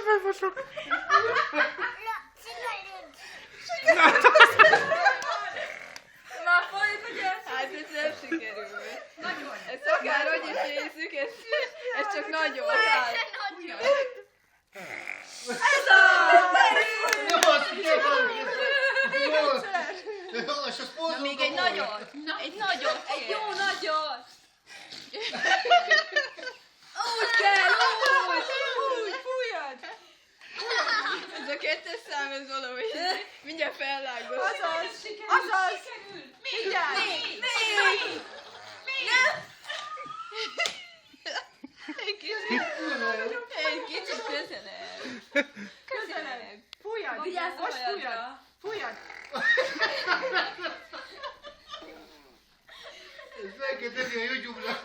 Felfosok. Már folytatja? Hát ez nem sikerül. Ez akárhogy is nézzük, ez csak nagyon áll. Ez Na még egy nagyot. Egy nagyot. egy jó nagyot! Úgy kell, úgy, fújjad! Ez a kettes szám, ez valahogy mindjárt fellágod. Azaz! Mindjárt! Még! Egy kicsit közelebb. Közelebb. Fújjad! Vigyázz Most fújjad! olyadra. Fújjad! Fel kell tenni a YouTube-ra.